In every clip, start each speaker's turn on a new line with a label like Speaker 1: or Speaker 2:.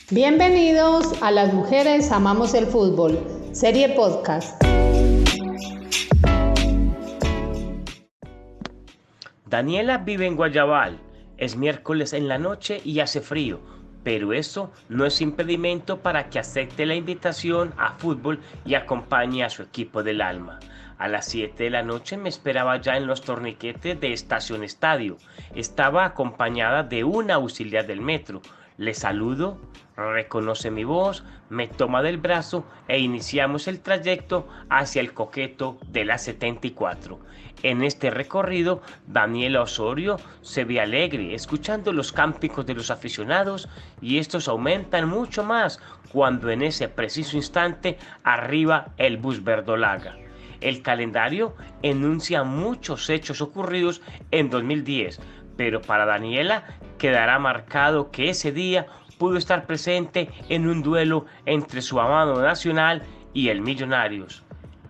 Speaker 1: Bienvenidos a Las Mujeres Amamos el Fútbol, serie podcast.
Speaker 2: Daniela vive en Guayabal. Es miércoles en la noche y hace frío, pero eso no es impedimento para que acepte la invitación a fútbol y acompañe a su equipo del alma. A las 7 de la noche me esperaba ya en los torniquetes de Estación Estadio. Estaba acompañada de una auxiliar del metro. Le saludo, reconoce mi voz, me toma del brazo e iniciamos el trayecto hacia el coqueto de la 74. En este recorrido, Daniela Osorio se ve alegre, escuchando los cánticos de los aficionados, y estos aumentan mucho más cuando en ese preciso instante arriba el bus verdolaga. El calendario enuncia muchos hechos ocurridos en 2010, pero para Daniela quedará marcado que ese día pudo estar presente en un duelo entre su amado Nacional y el Millonarios.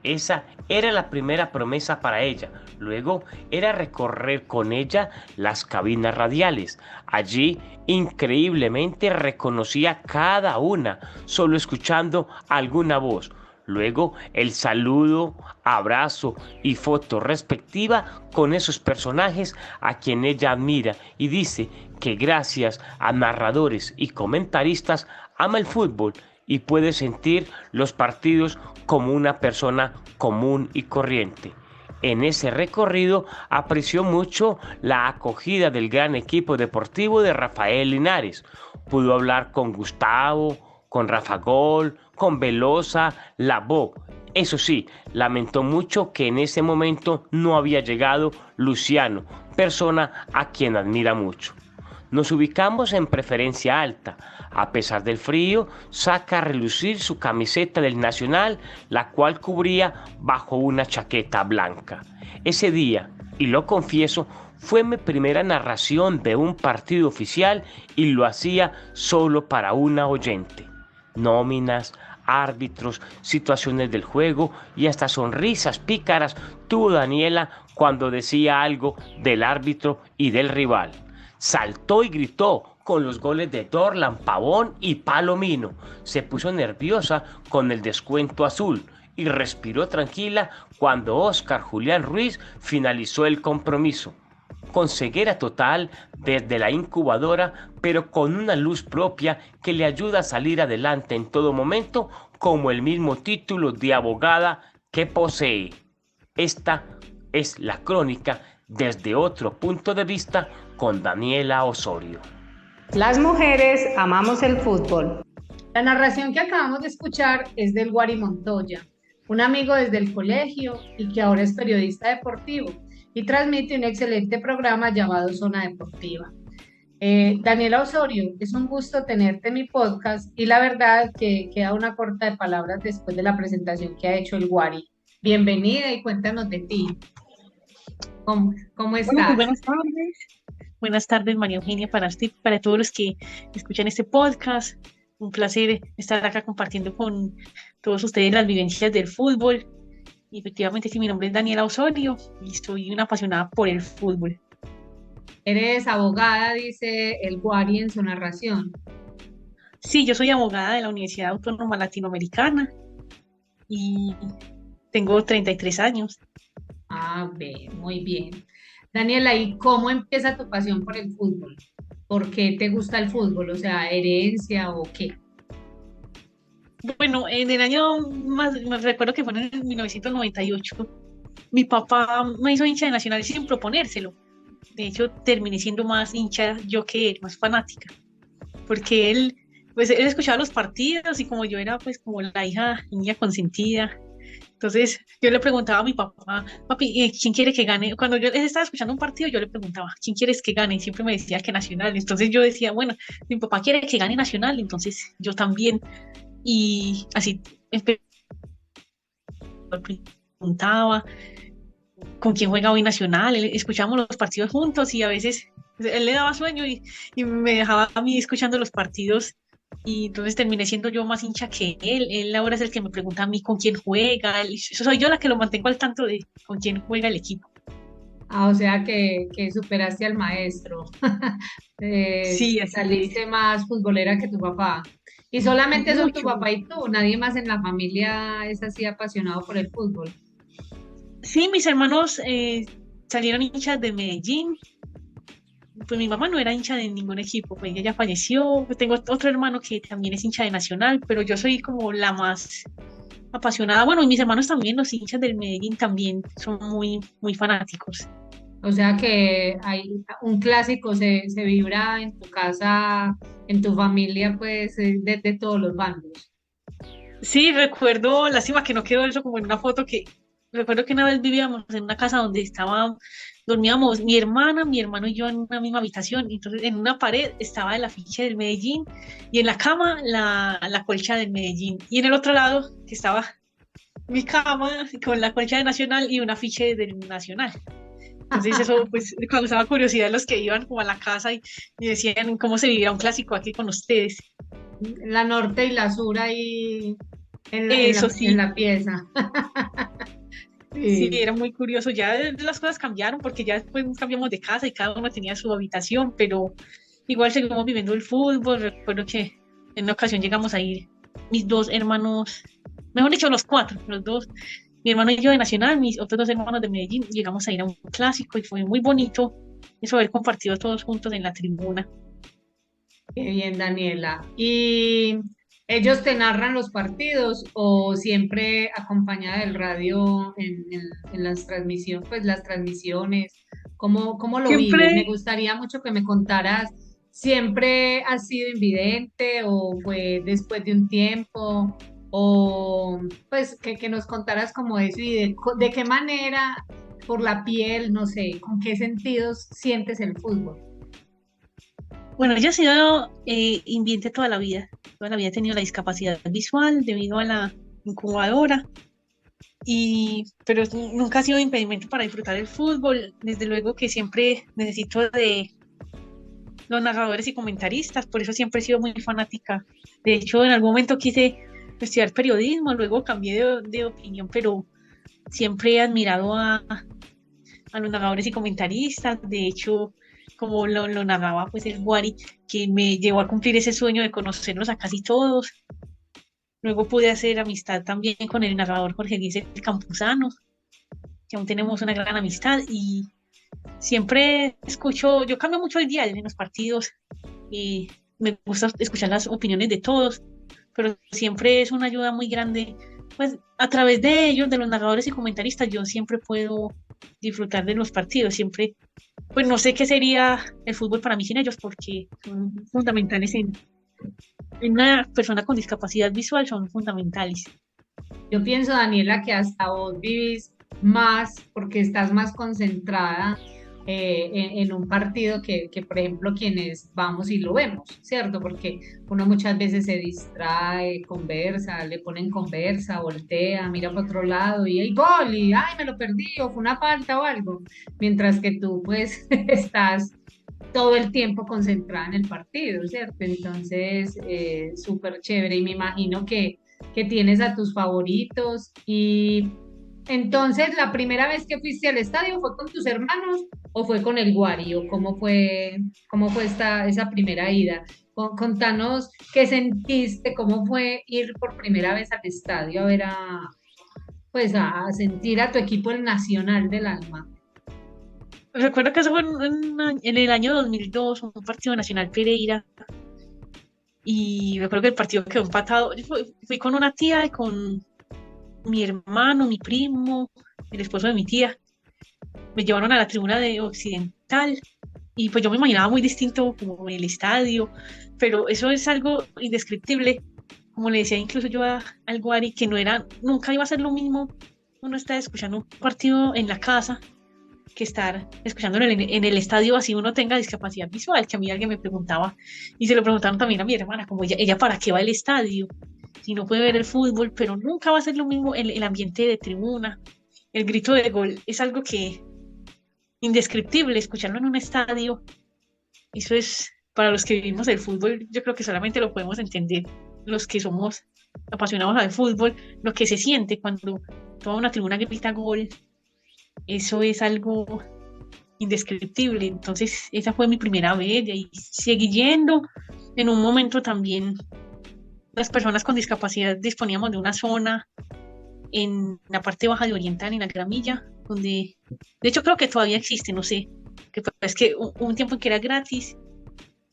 Speaker 2: Esa era la primera promesa para ella. Luego era recorrer con ella las cabinas radiales. Allí, increíblemente, reconocía cada una, solo escuchando alguna voz. Luego, el saludo, abrazo y foto respectiva con esos personajes a quien ella admira, y dice que gracias a narradores y comentaristas ama el fútbol y puede sentir los partidos como una persona común y corriente. En ese recorrido apreció mucho la acogida del gran equipo deportivo de Rafael Linares. Pudo hablar con Gustavo, con Rafa Gol, con Velosa, Labó. Eso sí, lamentó mucho que en ese momento no había llegado Luciano, persona a quien admira mucho. Nos ubicamos en preferencia alta. A pesar del frío, saca a relucir su camiseta del Nacional, la cual cubría bajo una chaqueta blanca. Ese día, y lo confieso, fue mi primera narración de un partido oficial y lo hacía solo para una oyente. Nóminas, árbitros, situaciones del juego y hasta sonrisas pícaras tuvo Daniela cuando decía algo del árbitro y del rival. Saltó y gritó con los goles de Dorlan, Pavón y Palomino. Se puso nerviosa con el descuento azul y respiró tranquila cuando Óscar Julián Ruiz finalizó el compromiso. Con ceguera total desde la incubadora, pero con una luz propia que le ayuda a salir adelante en todo momento, como el mismo título de abogada que posee. Esta es la crónica desde otro punto de vista con Daniela Osorio.
Speaker 1: Las mujeres amamos el fútbol. La narración que acabamos de escuchar es del Guari Montoya, un amigo desde el colegio y que ahora es periodista deportivo y transmite un excelente programa llamado Zona Deportiva. Daniela Osorio, es un gusto tenerte en mi podcast y la verdad que queda una corta de palabras después de la presentación que ha hecho el Guari. Bienvenida y cuéntanos de ti. ¿Cómo
Speaker 3: Bueno, muy
Speaker 1: estás?
Speaker 3: buenas tardes. Buenas tardes, María Eugenia, para todos los que escuchan este podcast. Un placer estar acá compartiendo con todos ustedes las vivencias del fútbol. Y efectivamente, sí, mi nombre es Daniela Osorio y soy una apasionada por el fútbol.
Speaker 1: Eres abogada, dice el Guari en su narración.
Speaker 3: Sí, yo soy abogada de la Universidad Autónoma Latinoamericana y tengo 33 años.
Speaker 1: Muy bien. Daniela, ¿y cómo empieza tu pasión por el fútbol? ¿Por qué te gusta el fútbol? O sea, ¿herencia o qué?
Speaker 3: Bueno, en el año más, me recuerdo que fue en 1998, mi papá me hizo hincha de Nacional sin proponérselo. De hecho, terminé siendo más hincha yo que él, más fanática, porque él escuchaba los partidos y como yo era pues como la hija niña consentida, entonces yo le preguntaba a mi papá, papi, ¿quién quiere que gane? Cuando yo él estaba escuchando un partido, yo le preguntaba, ¿quién quieres que gane? Y siempre me decía que Nacional. Entonces yo decía, bueno, mi papá quiere que gane Nacional, entonces yo también. Y así preguntaba con quién juega hoy Nacional, escuchábamos los partidos juntos y a veces él le daba sueño y me dejaba a mí escuchando los partidos y entonces terminé siendo yo más hincha que él ahora es el que me pregunta a mí con quién juega, soy yo la que lo mantengo al tanto de con quién juega el equipo.
Speaker 1: O sea que superaste al maestro.
Speaker 3: Sí, así es.
Speaker 1: Saliste más futbolera que tu papá. Y solamente son tu
Speaker 3: mucho.
Speaker 1: papá y tú, nadie más en la familia es así apasionado por el fútbol.
Speaker 3: Sí, mis hermanos salieron hinchas de Medellín. Pues mi mamá no era hincha de ningún equipo, pues ella ya falleció. Pues tengo otro hermano que también es hincha de Nacional, pero yo soy como la más apasionada. Bueno, y mis hermanos también, los hinchas del Medellín también son muy, muy fanáticos.
Speaker 1: O sea que hay un clásico se vibra en tu casa, en tu familia, pues de todos los bandos.
Speaker 3: Sí, recuerdo, lástima que no quedó eso como en una foto que recuerdo que una vez vivíamos en una casa donde dormíamos mi hermana, mi hermano y yo en una misma habitación. Y entonces en una pared estaba el afiche del Medellín y en la cama la colcha del Medellín. Y en el otro lado que estaba mi cama con la colcha de Nacional y un afiche del Nacional. Entonces eso pues causaba curiosidad a los que iban como a la casa y decían cómo se vivirá un clásico aquí con ustedes.
Speaker 1: La norte y la sur ahí
Speaker 3: Eso
Speaker 1: en
Speaker 3: sí.
Speaker 1: la pieza.
Speaker 3: Sí,
Speaker 1: Sí.
Speaker 3: era muy curioso. Ya las cosas cambiaron porque ya después nos cambiamos de casa y cada uno tenía su habitación, pero igual seguimos viviendo el fútbol. Recuerdo que en una ocasión llegamos a ir mis dos hermanos, mejor dicho, los cuatro, los dos, mi hermano y yo de Nacional, mis otros dos hermanos de Medellín, llegamos a ir a un clásico y fue muy bonito eso haber compartido todos juntos en la tribuna.
Speaker 1: Qué bien, Daniela. ¿Y ellos te narran los partidos o siempre acompañada del radio en las transmisiones, pues las transmisiones? ¿Cómo lo vives? Me
Speaker 3: Siempre,
Speaker 1: gustaría mucho que me contaras, ¿siempre has sido invidente o fue después de un tiempo? O pues que nos contaras como eso y de qué manera, por la piel, no sé, con qué sentidos sientes el fútbol.
Speaker 3: bueno, yo he sido invidente toda la vida he tenido la discapacidad visual debido a la incubadora. Pero nunca ha sido impedimento para disfrutar el fútbol. Desde luego que siempre necesito de los narradores y comentaristas, por eso siempre he sido muy fanática. De hecho, en algún momento quise estudiar periodismo, luego cambié de opinión, pero siempre he admirado a los narradores y comentaristas. De hecho, como lo narraba pues el Guari, que me llevó a cumplir ese sueño de conocerlos a casi todos. Luego pude hacer amistad también con el narrador Jorge Luis el Campuzano, que aún tenemos una gran amistad y siempre escucho, yo cambio mucho el dial en los partidos y me gusta escuchar las opiniones de todos, pero siempre es una ayuda muy grande, pues a través de ellos, de los narradores y comentaristas, yo siempre puedo disfrutar de los partidos, siempre, pues no sé qué sería el fútbol para mí sin ellos, porque son fundamentales en una persona con discapacidad visual, son fundamentales.
Speaker 1: Yo pienso, Daniela, que hasta vos vivís más porque estás más concentrada en un partido por ejemplo, quienes vamos y lo vemos, ¿cierto? Porque uno muchas veces se distrae, conversa, le ponen conversa, voltea, mira para otro lado y hay gol y, ay, me lo perdí o fue una falta o algo. Mientras que tú, pues, estás todo el tiempo concentrada en el partido, ¿cierto? Entonces, súper chévere y me imagino que tienes a tus favoritos y entonces la primera vez que fuiste al estadio fue con tus hermanos o fue con el Guari o cómo fue esa primera ida. Contanos qué sentiste, cómo fue ir por primera vez al estadio a ver pues a sentir a tu equipo el Nacional del Alma.
Speaker 3: Recuerdo que eso fue en el año 2002, un partido nacional Pereira, y recuerdo que el partido quedó empatado. Yo fui con una tía y con mi hermano, mi primo, el esposo de mi tía. Me llevaron a la tribuna de Occidental y pues yo me imaginaba muy distinto como el estadio, pero eso es algo indescriptible. Como le decía incluso yo al Guari, que no era, nunca iba a ser lo mismo uno está escuchando un partido en la casa que estar escuchándolo en el estadio así uno tenga discapacidad visual, que a mí alguien me preguntaba, y se lo preguntaron también a mi hermana, como ella para qué va al estadio, si no puede ver el fútbol, pero nunca va a ser lo mismo el ambiente de tribuna, el grito de gol, es algo que indescriptible, escucharlo en un estadio, eso es, para los que vivimos el fútbol, yo creo que solamente lo podemos entender los que somos apasionados al fútbol, lo que se siente cuando toda una tribuna grita gol, eso es algo indescriptible. Entonces, esa fue mi primera vez y ahí seguí yendo. En un momento también las personas con discapacidad disponíamos de una zona en la parte baja de Oriental, en la Gramilla, donde, de hecho creo que todavía existe, no sé, que es que hubo un tiempo en que era gratis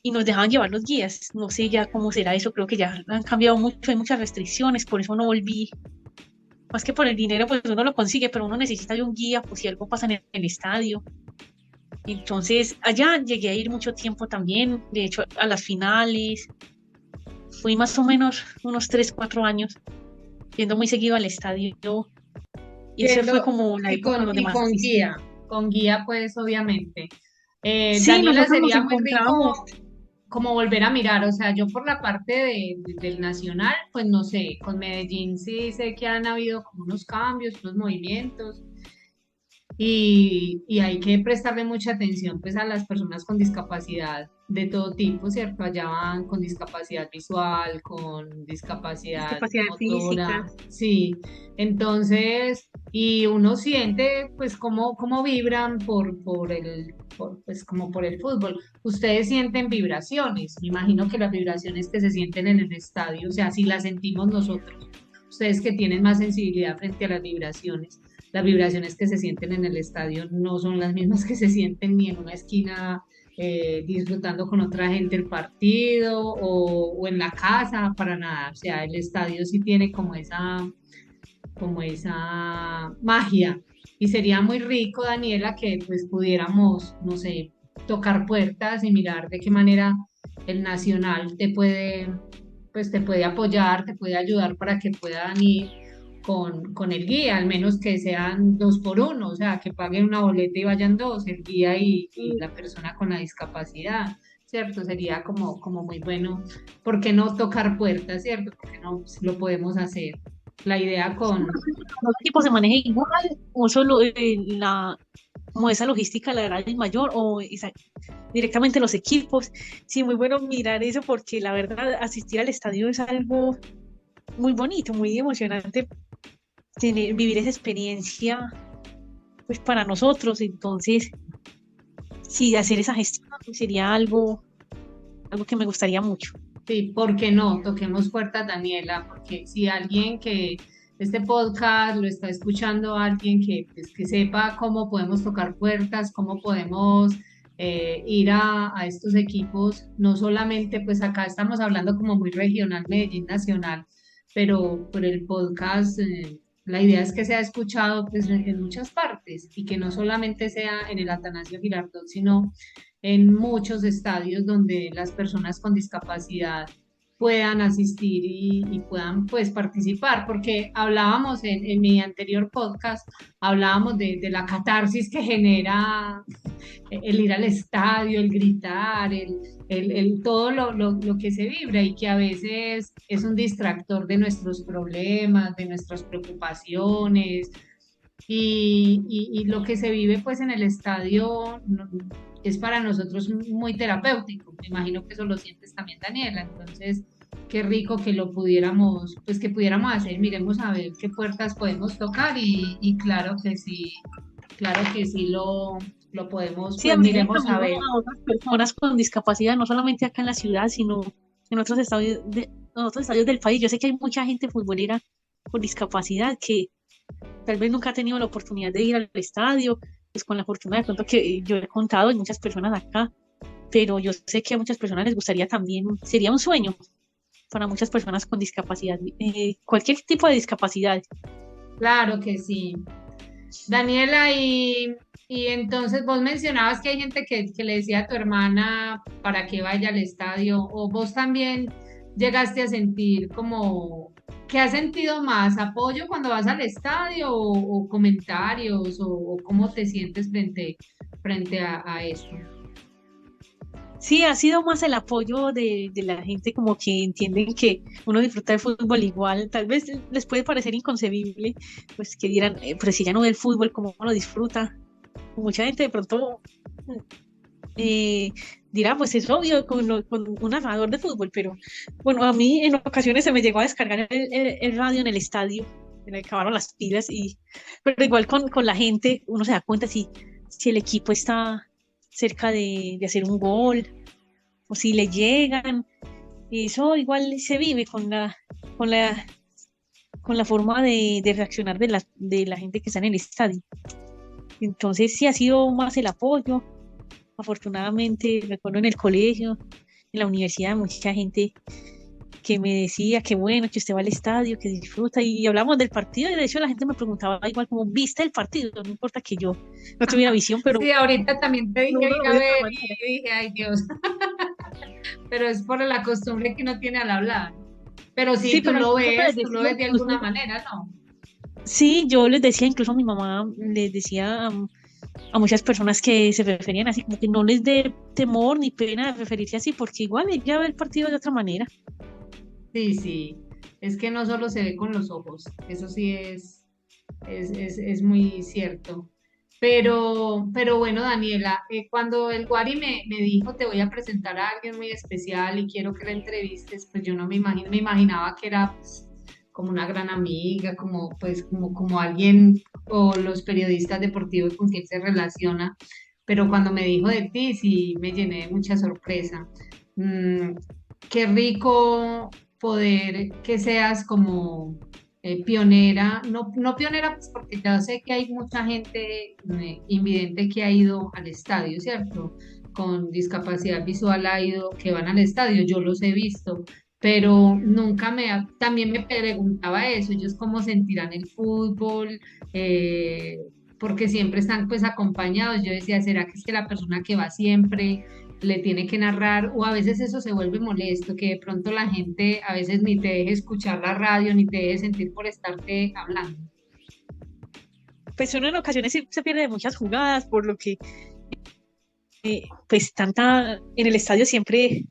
Speaker 3: y nos dejaban llevar los guías, no sé ya cómo será eso, creo que ya han cambiado mucho, hay muchas restricciones, por eso no volví, más que por el dinero, pues uno lo consigue, pero uno necesita de un guía, pues si algo pasa en el estadio. Entonces, allá llegué a ir mucho tiempo también, de hecho, a las finales, fui más o menos unos 3 4 años, yendo muy seguido al estadio, y esa fue
Speaker 1: Entiendo,
Speaker 3: como la época donde
Speaker 1: y
Speaker 3: más asistí.
Speaker 1: con guía pues obviamente.
Speaker 3: Sí,
Speaker 1: Daniela,
Speaker 3: nosotros nos
Speaker 1: sería muy
Speaker 3: encontramos.
Speaker 1: rico como volver a mirar, o sea, yo por la parte del Nacional, pues no sé, con Medellín sí sé que han habido como unos cambios, unos movimientos, y hay que prestarle mucha atención pues a las personas con discapacidad de todo tipo, ¿cierto? Allá van con discapacidad visual, con discapacidad
Speaker 3: Discapacidades
Speaker 1: motora,
Speaker 3: físicas.
Speaker 1: sí. Entonces, y uno siente pues cómo vibran pues como por el fútbol. Ustedes sienten vibraciones, me imagino que las vibraciones que se sienten en el estadio, o sea, si las sentimos nosotros, ustedes que tienen más sensibilidad frente a las vibraciones que se sienten en el estadio no son las mismas que se sienten ni en una esquina disfrutando con otra gente el partido o en la casa, para nada. O sea, el estadio sí tiene como esa magia. Y sería muy rico, Daniela, que pues pudiéramos, no sé, tocar puertas y mirar de qué manera el Nacional pues te puede apoyar, te puede ayudar para que puedan ir con el guía, al menos que sean 2 por 1, o sea, que paguen una boleta y vayan dos, el guía y la persona con la discapacidad, ¿cierto? Sería como muy bueno. ¿Por qué no tocar puertas, cierto? Porque no si lo podemos hacer. La idea
Speaker 3: Los equipos se manejan igual, o solo como esa logística la verdad es mayor, directamente los equipos. Sí, muy bueno mirar eso, porque la verdad, asistir al estadio es algo muy bonito, muy emocionante, vivir esa experiencia, pues para nosotros. Entonces, sí, hacer esa gestión sería algo que me gustaría mucho.
Speaker 1: sí, ¿por qué no? Toquemos puertas, Daniela, porque si alguien que este podcast lo está escuchando, alguien que, pues, que sepa cómo podemos tocar puertas, cómo podemos ir a estos equipos, no solamente, pues acá estamos hablando como muy regional, Medellín Nacional, pero por el podcast, la idea es que sea escuchado pues en muchas partes y que no solamente sea en el Atanasio Girardot, sino en muchos estadios donde las personas con discapacidad puedan asistir y puedan pues participar, porque hablábamos en mi anterior podcast, hablábamos de la catarsis que genera el ir al estadio, el gritar, todo lo que se vibra y que a veces es un distractor de nuestros problemas, de nuestras preocupaciones, y lo que se vive pues en el estadio es para nosotros muy terapéutico. Me imagino que eso lo sientes también, Daniela. Entonces, qué rico que lo pudiéramos, pues que pudiéramos hacer. Miremos a ver qué puertas podemos tocar y claro que sí lo podemos,
Speaker 3: Sí, a
Speaker 1: pues
Speaker 3: medida
Speaker 1: miremos a
Speaker 3: también
Speaker 1: ver.
Speaker 3: a otras personas con discapacidad, no solamente acá en la ciudad, sino en otros estadios del país. Yo sé que hay mucha gente futbolera con discapacidad que tal vez nunca ha tenido la oportunidad de ir al estadio, pues con la fortuna de pronto que yo he contado, hay muchas personas acá, pero yo sé que a muchas personas les gustaría también, sería un sueño para muchas personas con discapacidad, cualquier tipo de discapacidad.
Speaker 1: Claro que sí. Daniela, y entonces vos mencionabas que hay gente que le decía a tu hermana para que vaya al estadio, o vos también llegaste a sentir como, ¿qué has sentido más? ¿Apoyo cuando vas al estadio o comentarios o cómo te sientes frente a eso?
Speaker 3: Sí, ha sido más el apoyo de la gente, como que entienden que uno disfruta del fútbol igual. Tal vez les puede parecer inconcebible, pues que dirán, pero si ya no ve el fútbol, ¿cómo lo disfruta? Mucha gente de pronto eh, dirá, pues es obvio con un narrador de fútbol, pero bueno, a mí en ocasiones se me llegó a descargar el radio en el estadio, se me acabaron las pilas, pero igual con la gente uno se da cuenta si el equipo está cerca de hacer un gol o si le llegan. Y eso igual se vive con la, con la forma de reaccionar de la gente que está en el estadio. Entonces sí ha sido más el apoyo. Afortunadamente, recuerdo en el colegio, en la universidad, mucha gente que me decía que bueno, que usted va al estadio, que disfruta, y hablamos del partido, y de hecho la gente me preguntaba igual como, ¿viste el partido? No importa que yo no tuviera visión, pero
Speaker 1: Sí, ahorita también te dije
Speaker 3: uno lo
Speaker 1: ir
Speaker 3: ve
Speaker 1: a
Speaker 3: de otra
Speaker 1: ver
Speaker 3: manera.
Speaker 1: y dije, ay Dios, pero es por la costumbre que uno tiene al hablar. Pero sí,
Speaker 3: Sí, pero incluso les
Speaker 1: tú lo
Speaker 3: decía,
Speaker 1: ves de alguna
Speaker 3: incluso,
Speaker 1: manera, ¿no?
Speaker 3: sí, yo les decía, incluso a mi mamá les decía a muchas personas que se referían así, como que no les dé temor ni pena de referirse así, porque igual ella ve el partido de otra manera.
Speaker 1: Sí, sí, es que no solo se ve con los ojos, eso sí es muy cierto. Pero bueno, Daniela, cuando el Guari me dijo te voy a presentar a alguien muy especial y quiero que la entrevistes, pues yo no me imaginaba que era pues, como una gran amiga, como pues como alguien o los periodistas deportivos con quien se relaciona. Pero cuando me dijo de ti, sí me llené de mucha sorpresa. Mm, qué rico poder que seas como pionera, no pionera, pues porque ya sé que hay mucha gente invidente que ha ido al estadio, ¿cierto? Con discapacidad visual ha ido, que van al estadio, yo los he visto, pero también me preguntaba eso, ellos cómo sentirán el fútbol, eh, porque siempre están pues acompañados. Yo decía, ¿será que es que la persona que va siempre le tiene que narrar, o a veces eso se vuelve molesto, que de pronto la gente a veces ni te deje escuchar la radio, ni te deje sentir por estarte hablando?
Speaker 3: Pues uno en ocasiones sí se pierde de muchas jugadas, por lo que pues tanta en el estadio siempre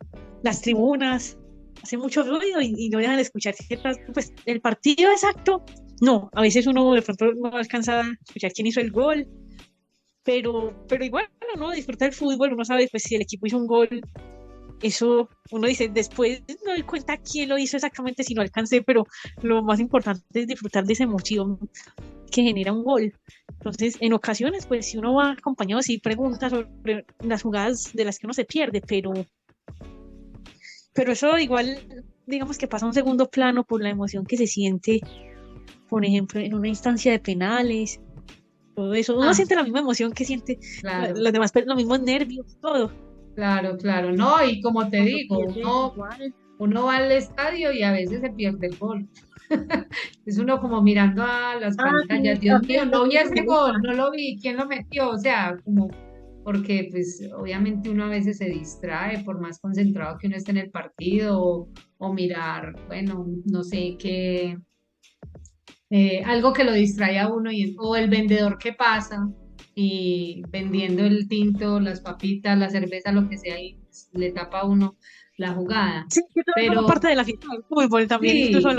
Speaker 3: las tribunas hacen mucho ruido y no dejan de escuchar ciertas, pues el partido exacto, no, a veces uno de pronto no alcanza a escuchar quién hizo el gol, pero igual uno disfruta del fútbol, uno sabe pues si el equipo hizo un gol, eso uno dice, después no doy cuenta quién lo hizo exactamente si no alcancé, pero lo más importante es disfrutar de esa emoción que genera un gol. Entonces, en ocasiones, pues si uno va acompañado, sí pregunta sobre las jugadas de las que uno se pierde, pero eso igual, digamos que pasa a un segundo plano por la emoción que se siente, por ejemplo, en una instancia de penales, todo eso. Uno
Speaker 1: Ah,
Speaker 3: siente la misma emoción que siente
Speaker 1: claro,
Speaker 3: los demás, los mismos nervios, todo.
Speaker 1: claro, claro. No, y como te
Speaker 3: Cuando
Speaker 1: digo,
Speaker 3: pierde igual.
Speaker 1: uno va al estadio y a veces se pierde el gol. Es uno como mirando a las
Speaker 3: Ah,
Speaker 1: pantallas,
Speaker 3: sí,
Speaker 1: Dios mío,
Speaker 3: también
Speaker 1: no vi
Speaker 3: eso
Speaker 1: ese
Speaker 3: me
Speaker 1: gol,
Speaker 3: gusta.
Speaker 1: no lo vi, ¿quién lo metió? O sea, como, porque pues obviamente uno a veces se distrae por más concentrado que uno esté en el partido o mirar, bueno, no sé qué, algo que lo distrae a uno o el vendedor que pasa y vendiendo el tinto, las papitas, la cerveza, lo que sea, y pues, le tapa a uno la jugada.
Speaker 3: Sí, que todo forma
Speaker 1: Pero
Speaker 3: parte de la fiesta del fútbol también, incluso
Speaker 1: sí.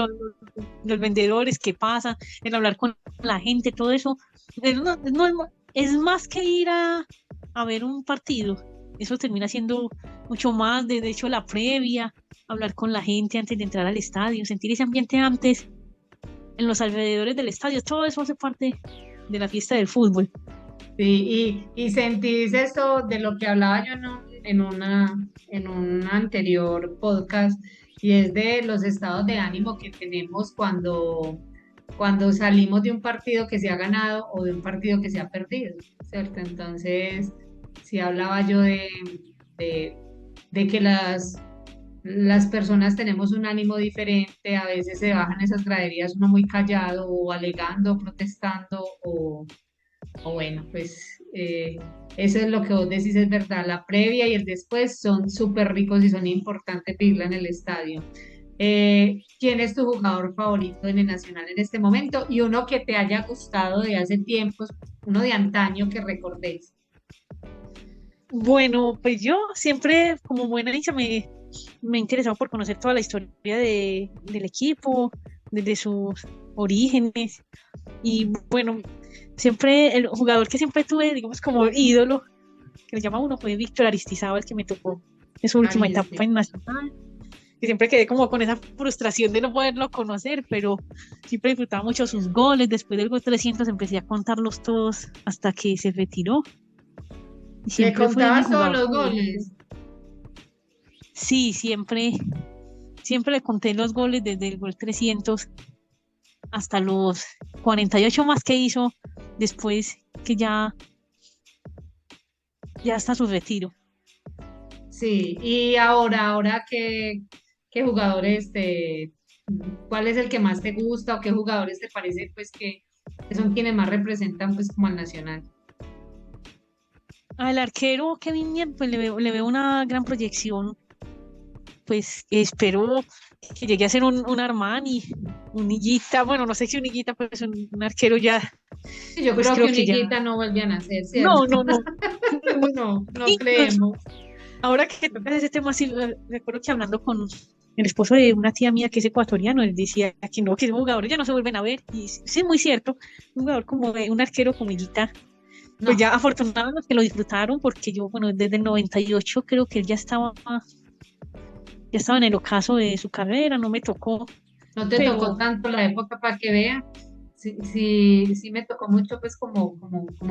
Speaker 3: los vendedores que pasan, el hablar con la gente, todo eso, no es más que ir a ver un partido. Eso termina siendo mucho más, de hecho, la previa, hablar con la gente antes de entrar al estadio, sentir ese ambiente antes, en los alrededores del estadio, todo eso hace parte de la fiesta del fútbol.
Speaker 1: Sí, y sentís eso de lo que hablaba yo en un anterior podcast, y es de los estados de ánimo que tenemos cuando salimos de un partido que se ha ganado o de un partido que se ha perdido, ¿cierto? Entonces, sí hablaba yo de, de que las personas tenemos un ánimo diferente, a veces se bajan esas graderías uno muy callado o alegando, protestando o bueno, pues eso es lo que vos decís, es verdad. La previa y el después son súper ricos y son importantes vivirla en el estadio. ¿Quién es tu jugador favorito en el Nacional en este momento? Y uno que te haya gustado de hace tiempos, uno de antaño que recordéis.
Speaker 3: Bueno, pues yo siempre, como buena hincha, me he interesado por conocer toda la historia del equipo, desde sus orígenes. Y bueno, siempre el jugador que siempre tuve, digamos, como ídolo, que le llama uno, fue Víctor Aristizábal, que me tocó en su última
Speaker 1: Ay,
Speaker 3: etapa en Nacional. Que siempre quedé como con esa frustración de no poderlo conocer, pero siempre disfrutaba mucho sus goles. Después del gol 300 empecé a contarlos todos hasta que se retiró. Y
Speaker 1: le
Speaker 3: siempre fue mi
Speaker 1: contabas todos
Speaker 3: jugador
Speaker 1: los
Speaker 3: favorito.
Speaker 1: goles.
Speaker 3: Sí, siempre. siempre le conté los goles desde el gol 300 hasta los 48 más que hizo después que ya está su retiro.
Speaker 1: Sí, y ahora qué jugadores cuál es el que más te gusta o qué jugadores te parece pues que son quienes más representan pues como al Nacional.
Speaker 3: Al arquero Kevin Mier, pues le veo una gran proyección, pues espero que llegue a ser un Armani, un Higuita, bueno, no sé si un Higuita, pero es un arquero ya,
Speaker 1: Y yo
Speaker 3: pues
Speaker 1: creo que
Speaker 3: creo que ya,
Speaker 1: Uniguita no vuelve a nacer, ¿cierto?
Speaker 3: no, no, no.
Speaker 1: No, no
Speaker 3: Y, pues,
Speaker 1: creemos.
Speaker 3: ahora que tocas ese tema, sí, recuerdo que hablando con el esposo de una tía mía que es ecuatoriano, él decía que no, que esos jugadores ya no se vuelven a ver, y sí, es muy cierto, un jugador como un arquero como Higuita, pues
Speaker 1: No,
Speaker 3: ya afortunados los que lo disfrutaron, porque yo, bueno, desde el 98 creo que él ya estaba en el ocaso de su carrera, no me tocó,
Speaker 1: no te tocó
Speaker 3: pero
Speaker 1: tanto la época para que vea. Sí, sí, sí me tocó mucho pues como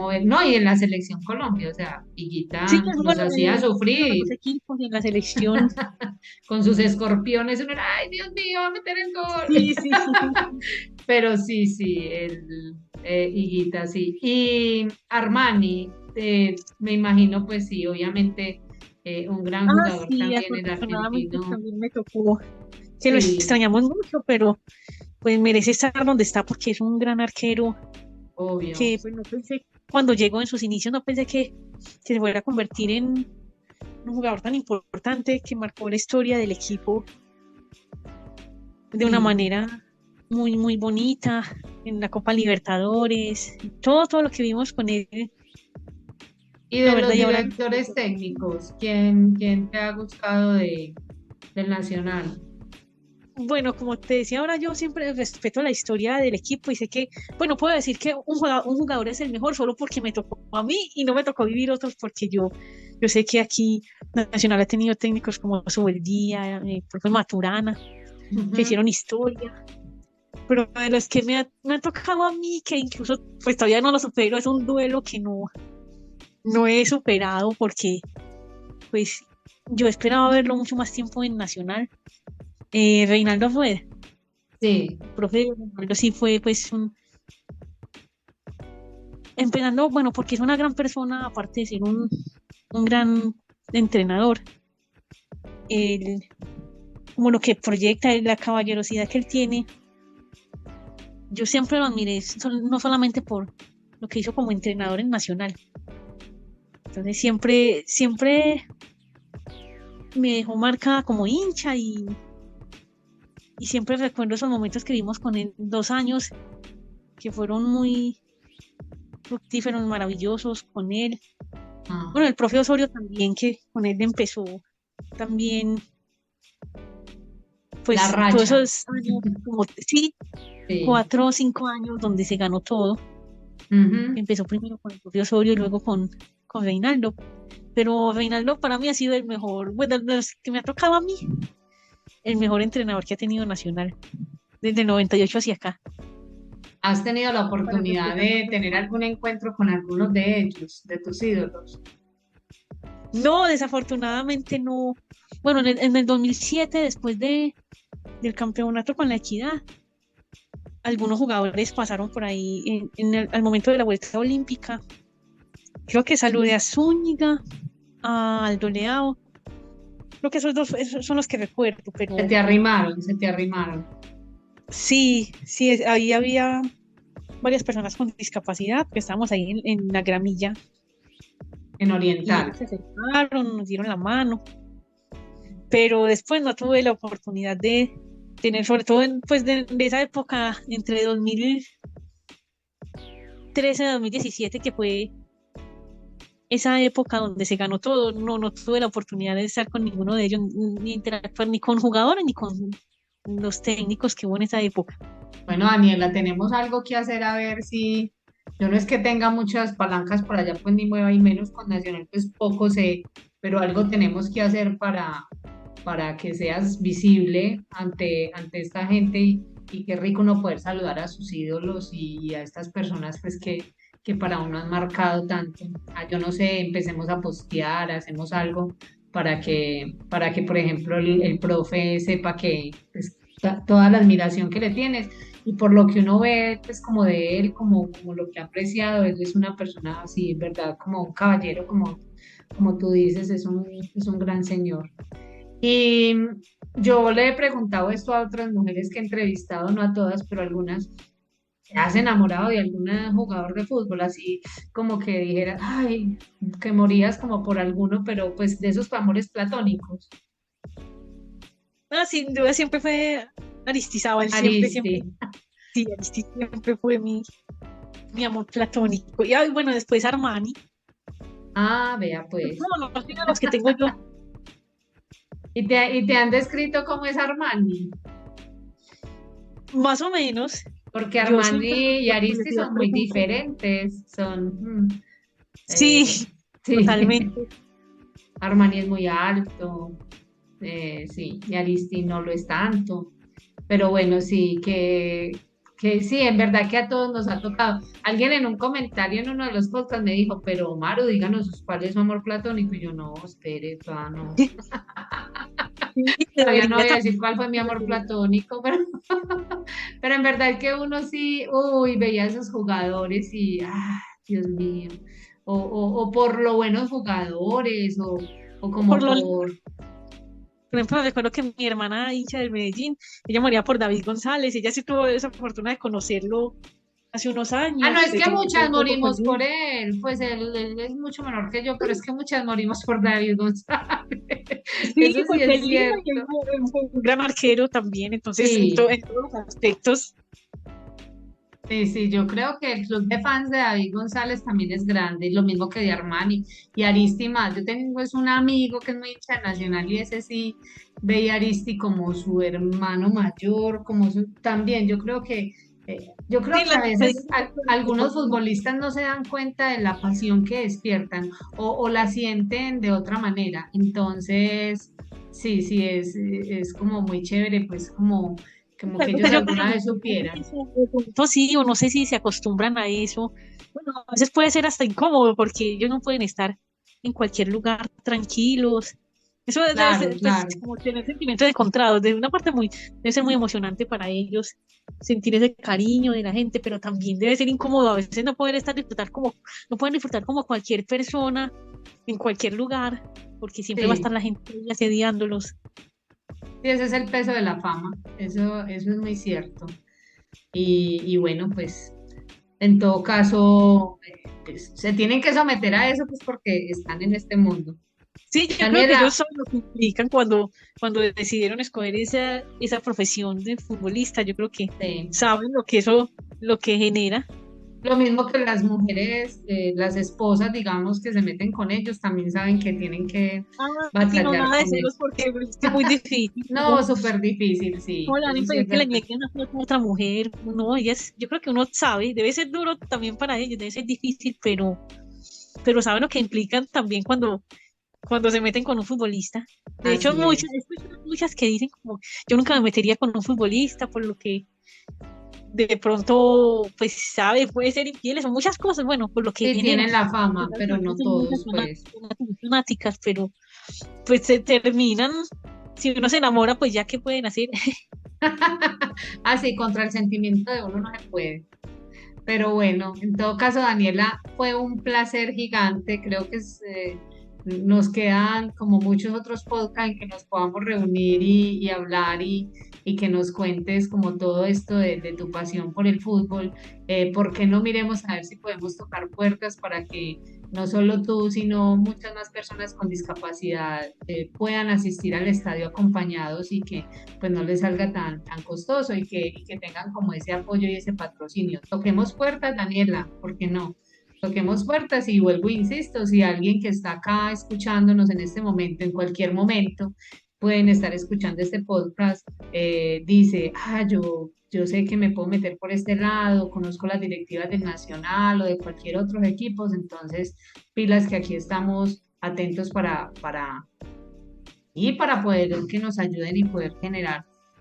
Speaker 1: ver, no, y en la selección Colombia, o sea,
Speaker 3: sí,
Speaker 1: Higuita
Speaker 3: pues,
Speaker 1: nos
Speaker 3: bueno,
Speaker 1: hacía
Speaker 3: en los
Speaker 1: sufrir
Speaker 3: equipos y en la selección,
Speaker 1: con sus escorpiones, uno era, ay, Dios mío, va a meter el
Speaker 3: sí,
Speaker 1: gol.
Speaker 3: sí, sí,
Speaker 1: Pero sí, sí, Higuita, sí. Y Armani, me imagino, pues sí, obviamente, un gran
Speaker 3: ah,
Speaker 1: jugador
Speaker 3: sí,
Speaker 1: también, el
Speaker 3: afortunadamente
Speaker 1: argentino,
Speaker 3: también me tocó, que lo
Speaker 1: sí,
Speaker 3: extrañamos mucho, pero pues merece estar donde está porque es un gran arquero
Speaker 1: obvio.
Speaker 3: que pues no pensé, cuando llegó en sus inicios, no pensé que se fuera a convertir en un jugador tan importante que marcó la historia del equipo de una
Speaker 1: Sí.
Speaker 3: manera muy, muy bonita en la Copa Libertadores, todo lo que vimos con él,
Speaker 1: Y
Speaker 3: la
Speaker 1: de
Speaker 3: verdad,
Speaker 1: los
Speaker 3: y ahora
Speaker 1: directores técnicos, ¿quién te ha gustado del Nacional?
Speaker 3: bueno, como te decía ahora, yo siempre respeto la historia del equipo y sé que, bueno, puedo decir que un jugador es el mejor solo porque me tocó a mí y no me tocó vivir otros porque yo sé que aquí Nacional ha tenido técnicos como Subeldía, profe Maturana, que
Speaker 1: Ujú.
Speaker 3: hicieron historia, pero de los que me ha tocado a mí, que incluso pues todavía no lo supero, es un duelo que no he superado porque pues yo esperaba verlo mucho más tiempo en Nacional. Reinaldo fue,
Speaker 1: Sí,
Speaker 3: profe Reinaldo sí fue pues empezando, bueno, porque es una gran persona, aparte de ser un gran entrenador, el, como lo que proyecta, la caballerosidad que él tiene, yo siempre lo admiré, no solamente por lo que hizo como entrenador en Nacional, entonces siempre me dejó marcada como hincha y siempre recuerdo esos momentos que vimos con él, 2 años que fueron muy fructíferos, maravillosos con él.
Speaker 1: ah,
Speaker 3: Bueno, el profe Osorio también, que con él empezó también
Speaker 1: la
Speaker 3: pues todos
Speaker 1: racha.
Speaker 3: esos años, como sí,
Speaker 1: Sí.
Speaker 3: 4 o 5 años donde se ganó todo.
Speaker 1: Ujú.
Speaker 3: Empezó primero con el propio Osorio y luego con Reinaldo. Pero Reinaldo para mí ha sido el mejor, bueno, de los que me ha tocado a mí, el mejor entrenador que ha tenido Nacional, desde el 98 hacia acá,
Speaker 1: ¿Has tenido la
Speaker 3: para
Speaker 1: oportunidad
Speaker 3: respetar
Speaker 1: de
Speaker 3: tanto
Speaker 1: tener
Speaker 3: más.
Speaker 1: algún encuentro con algunos de ellos, de tus ídolos?
Speaker 3: No, desafortunadamente no. Bueno, en el 2007, después del campeonato con la Equidad, algunos jugadores pasaron por ahí al momento de la vuelta olímpica. Creo que saludé a Zúñiga, a Aldo Leao. Creo que esos son los que recuerdo,
Speaker 1: Se
Speaker 3: pero
Speaker 1: te arrimaron, se te arrimaron
Speaker 3: sí, sí, ahí había varias personas con discapacidad que estábamos ahí en la gramilla
Speaker 1: en
Speaker 3: y
Speaker 1: Oriental.
Speaker 3: ellos se acercaron, nos dieron la mano, pero después no tuve la oportunidad de tener, sobre todo pues de esa época entre 2013 y 2017, que fue esa época donde se ganó todo, no tuve la oportunidad de estar con ninguno de ellos, ni interactuar ni con jugadores ni con los técnicos que hubo en esa época.
Speaker 1: Bueno, Daniela, tenemos algo que hacer a ver si yo no es que tenga muchas palancas por allá, pues ni mueva y menos con Nacional, pues poco sé, pero algo tenemos que hacer para que seas visible ante esta gente y qué rico uno poder saludar a sus ídolos y a estas personas pues que para uno han marcado tanto. Ah, yo no sé, empecemos a postear, hacemos algo para que, por ejemplo, el profe sepa que pues, toda la admiración que le tienes y por lo que uno ve, pues como de él, como lo que ha apreciado, él es una persona así, ¿verdad? Como un caballero, como tú dices, es un gran señor. Y yo le he preguntado esto a otras mujeres que he entrevistado, no a todas, pero algunas, ¿te has enamorado de algún jugador de fútbol? Así como que dijera, ay, que morías como por alguno, pero pues de esos amores platónicos.
Speaker 3: No, sin duda siempre fue Aristizábal, siempre,
Speaker 1: Aristi.
Speaker 3: siempre, sí, Aristizábal siempre fue mi amor platónico. Y ay, bueno, después Armani.
Speaker 1: Ah, vea pues.
Speaker 3: No, no, no, los que tengo yo,
Speaker 1: ¿Y te han descrito cómo es Armani?
Speaker 3: más o menos,
Speaker 1: Porque
Speaker 3: yo siempre
Speaker 1: Armani y
Speaker 3: por
Speaker 1: Aristi
Speaker 3: curiosidad
Speaker 1: son muy
Speaker 3: pregunto.
Speaker 1: diferentes,
Speaker 3: Sí,
Speaker 1: eh, sí,
Speaker 3: totalmente.
Speaker 1: Armani es muy alto, sí, y Aristi no lo es tanto, pero bueno, sí, que sí, en verdad que a todos nos ha tocado. Alguien en un comentario en uno de los podcasts me dijo, pero Maru, díganos cuál es su amor platónico, y yo no, espere, todavía no.
Speaker 3: Sí,
Speaker 1: Todavía no
Speaker 3: debería
Speaker 1: voy a decir
Speaker 3: también.
Speaker 1: cuál fue mi amor platónico, pero, pero en verdad que uno sí, uy, veía a esos jugadores y, Dios mío, o por lo buenos jugadores, o
Speaker 3: Por
Speaker 1: como
Speaker 3: lo,
Speaker 1: por...
Speaker 3: por ejemplo, recuerdo que mi hermana hincha del Medellín, ella moría por David González, ella sí tuvo esa fortuna de conocerlo hace unos
Speaker 1: No,
Speaker 3: años,
Speaker 1: es
Speaker 3: de
Speaker 1: que
Speaker 3: tomar
Speaker 1: muchas
Speaker 3: foto con
Speaker 1: morimos por
Speaker 3: él.
Speaker 1: él, pues él es mucho menor que yo, pero es que muchas morimos por David González,
Speaker 3: Sí,
Speaker 1: eso sí
Speaker 3: porque
Speaker 1: es
Speaker 3: él vino y
Speaker 1: cierto.
Speaker 3: él fue un gran arquero también, entonces
Speaker 1: Sí,
Speaker 3: en todos los aspectos.
Speaker 1: sí, sí, yo creo que el club de fans de David González también es grande, lo mismo que de Armani y Aristi más. Yo tengo es un amigo que es muy hincha de Nacional y ese sí veía a Aristi como su hermano mayor, también. Yo creo
Speaker 3: Sí,
Speaker 1: que
Speaker 3: las
Speaker 1: a veces
Speaker 3: despedidas
Speaker 1: algunos futbolistas no se dan cuenta de la pasión que despiertan o la sienten de otra manera. Entonces, sí, sí, es como muy chévere, pues como que ellos
Speaker 3: yo
Speaker 1: alguna
Speaker 3: creo
Speaker 1: vez supieran.
Speaker 3: que sí, o no sé si se acostumbran a eso. Bueno, a veces puede ser hasta incómodo porque ellos no pueden estar en cualquier lugar tranquilos. Eso debe
Speaker 1: Claro,
Speaker 3: ser, pues,
Speaker 1: claro.
Speaker 3: como tener sentimientos encontrados. De una parte debe ser muy emocionante para ellos sentir ese cariño de la gente, pero también debe ser incómodo a veces no poder no pueden disfrutar como cualquier persona en cualquier lugar, porque siempre va a estar
Speaker 1: Sí,
Speaker 3: la gente ahí asediándolos.
Speaker 1: sí, ese es el peso de la fama, eso es muy cierto. Y bueno, pues en todo caso, pues, se tienen que someter a eso, pues porque están en este mundo.
Speaker 3: Sí, yo creo que ellos
Speaker 1: Daniela,
Speaker 3: son lo que implican cuando decidieron escoger esa profesión de futbolista. Yo creo que saben lo que genera.
Speaker 1: lo mismo que las mujeres, las esposas, digamos, que se meten con ellos, también saben que tienen que
Speaker 3: Ah, sí, no,
Speaker 1: batallar
Speaker 3: nada de
Speaker 1: con
Speaker 3: celos
Speaker 1: eso.
Speaker 3: porque es que es muy difícil.
Speaker 1: No, súper difícil, sí,
Speaker 3: ¿Cómo le van a
Speaker 1: eso sí es
Speaker 3: impedir que le
Speaker 1: verdad.
Speaker 3: nieguen una foto a otra mujer? No, yo creo que uno sabe, debe ser duro también para ellos, debe ser difícil, pero saben lo que implican también cuando se meten con un futbolista. De hecho,
Speaker 1: Así es.
Speaker 3: he escuchado muchas que dicen como, yo nunca me metería con un futbolista por lo que de pronto, pues sabe, puede ser infiel, son muchas cosas, bueno, por lo que
Speaker 1: Sí,
Speaker 3: genera.
Speaker 1: tienen la
Speaker 3: Que
Speaker 1: fama,
Speaker 3: sabes que
Speaker 1: pero
Speaker 3: algunos
Speaker 1: no
Speaker 3: son muy
Speaker 1: todos, pues.
Speaker 3: fanáticas, pero pues se terminan, si uno se enamora, pues ya qué pueden hacer.
Speaker 1: Así, contra el sentimiento de uno no se puede. Pero bueno, en todo caso, Daniela, fue un placer gigante. Creo que nos quedan como muchos otros podcasts en que nos podamos reunir y hablar y que nos cuentes como todo esto de tu pasión por el fútbol. ¿Por qué no miremos a ver si podemos tocar puertas para que no solo tú, sino muchas más personas con discapacidad puedan asistir al estadio acompañados y que pues no les salga tan costoso y que tengan como ese apoyo y ese patrocinio? Toquemos puertas, Daniela, ¿por qué no? Toquemos puertas y vuelvo, insisto, si alguien que está acá escuchándonos en este momento, en cualquier momento, pueden estar escuchando este podcast, dice, yo sé que me puedo meter por este lado, conozco las directivas del Nacional o de cualquier otro equipo, entonces pilas que aquí estamos atentos para poder que nos ayuden y poder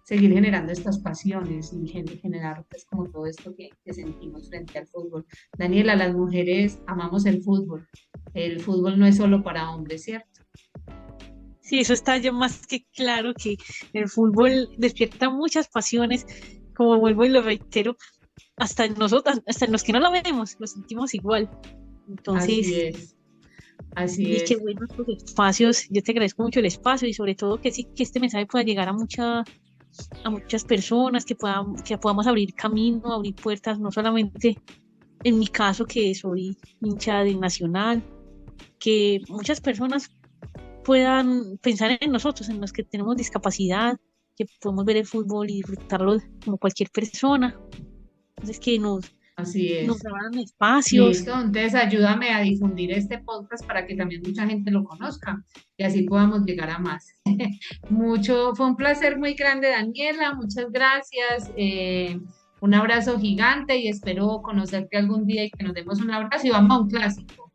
Speaker 1: seguir generando estas pasiones y generar pues como todo esto que sentimos frente al fútbol. Daniela, las mujeres amamos el fútbol. El fútbol no es solo para hombres, ¿cierto?
Speaker 3: Sí, eso está ya más que claro que el fútbol despierta muchas pasiones, como vuelvo y lo reitero, hasta en nosotros, hasta en los que no lo vemos, lo sentimos igual.
Speaker 1: Así
Speaker 3: Entonces,
Speaker 1: es, así
Speaker 3: y qué
Speaker 1: es.
Speaker 3: bueno estos espacios, yo te agradezco mucho el espacio y sobre todo que sí, que este mensaje pueda llegar a muchas personas, que podamos abrir camino, abrir puertas, no solamente en mi caso que soy hincha del Nacional, que muchas personas puedan pensar en nosotros, en los que tenemos discapacidad, que podemos ver el fútbol y disfrutarlo como cualquier persona. Entonces, que
Speaker 1: Así
Speaker 3: nos
Speaker 1: es.
Speaker 3: abran espacios.
Speaker 1: Listo, entonces ayúdame a difundir este podcast para que también mucha gente lo conozca y así podamos llegar a más. Fue un placer muy grande, Daniela, muchas gracias. Un abrazo gigante y espero conocerte algún día y que nos demos un abrazo y vamos a un clásico.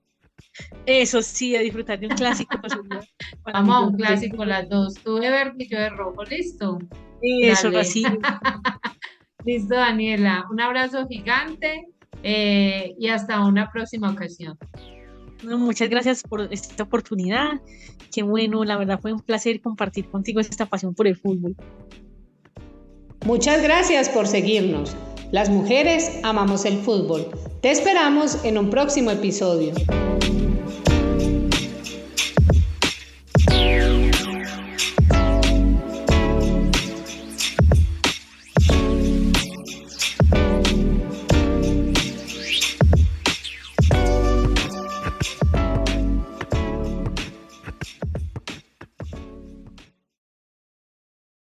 Speaker 3: Eso sí, a disfrutar de un clásico pues, sería
Speaker 1: Vamos a
Speaker 3: maravilloso.
Speaker 1: un clásico las dos, tú de verde y yo de rojo, listo.
Speaker 3: Eso,
Speaker 1: Dale.
Speaker 3: así.
Speaker 1: Listo, Daniela. Un abrazo gigante y hasta una próxima ocasión.
Speaker 3: No, muchas gracias por esta oportunidad. Qué bueno, la verdad fue un placer compartir contigo esta pasión por el fútbol.
Speaker 1: Muchas gracias por seguirnos. Las mujeres amamos el fútbol. Te esperamos en un próximo episodio.